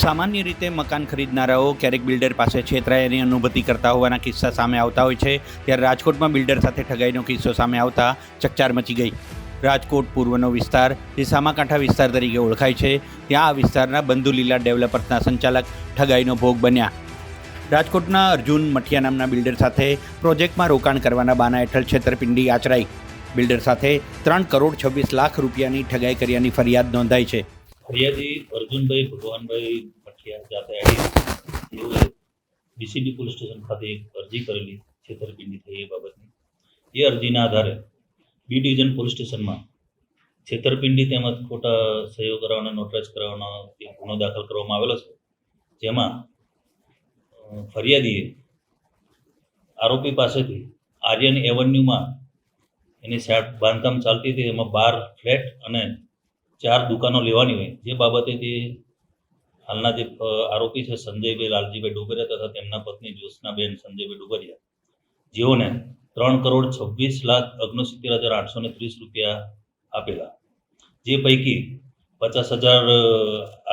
સામાન્ય રીતે મકાન ખરીદનારાઓ ક્યારેક બિલ્ડર પાસે છેતરાયાની અનુભૂતિ કરતા હોવાના કિસ્સા સામે આવતા હોય છે। ત્યારે રાજકોટમાં બિલ્ડર સાથે ઠગાઈનો કિસ્સો સામે આવતા ચકચાર મચી ગઈ। રાજકોટ પૂર્વનો વિસ્તાર જે સામાકાંઠા વિસ્તાર તરીકે ઓળખાય છે, ત્યાં આ વિસ્તારના બંધુલીલા ડેવલપર્સના સંચાલક ઠગાઈનો ભોગ બન્યા। રાજકોટના અર્જુન મઠિયા નામના બિલ્ડર સાથે પ્રોજેક્ટમાં રોકાણ કરવાના બાના હેઠળ છેતરપિંડી આચરાઈ। બિલ્ડર સાથે 3,26,00,000 રૂપિયાની ઠગાઈ કર્યાની ફરિયાદ નોંધાઈ છે। ફરિયાદી અર્જુનભાઈ ભગવાનભાઈ મઠિયા જાતે તેઓએ ડીસીબી પોલીસ સ્ટેશન ખાતે એક અરજી કરેલી છેતરપિંડી થઈ એ બાબતની। એ અરજીના આધારે બી ડિવિઝન પોલીસ સ્ટેશનમાં છેતરપિંડી તેમજ ખોટા સહયોગ કરાવવાનો નોટરાઇઝ કરાવવાનો ગુનો દાખલ કરવામાં આવેલો છે, જેમાં ફરિયાદીએ આરોપી પાસેથી આર્યન એવન્યુમાં એની બાંધકામ ચાલતી હતી, એમાં 12 ફ્લેટ અને 4 દુકાનો લેવાની હોય, જે બાબતે તે હાલના જે આરોપી છે સંજયભાઈ લાલજીભાઈ ડોબરિયા તથા તેમના પત્ની જ્યોત્સનાબેન સંજયભાઈ ડોબરિયા, જેઓને 3,26,69,830 રૂપિયા આપેલા, જે પૈકી 50,000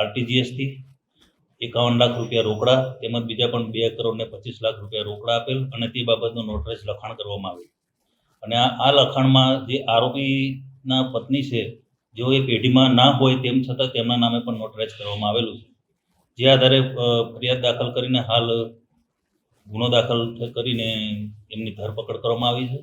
આરટીજીએસથી 51 લાખ રૂપિયા રોકડા તેમજ બીજા પણ 2,25,00,000 રૂપિયા રોકડા આપેલ અને તે બાબતનું નોટરાઇઝ લખાણ કરવામાં આવેલ। અને આ લખાણમાં જે આરોપીના પત્ની છે, જેઓ એ પેઢીમાં ના હોય તેમ છતાં તેમના નામે પણ નોટરાઇઝ કરવામાં આવેલું છે, જે આધારે ફરિયાદ દાખલ કરીને હાલ ગુનો દાખલ કરીને એમની ધરપકડ કરવામાં આવી છે।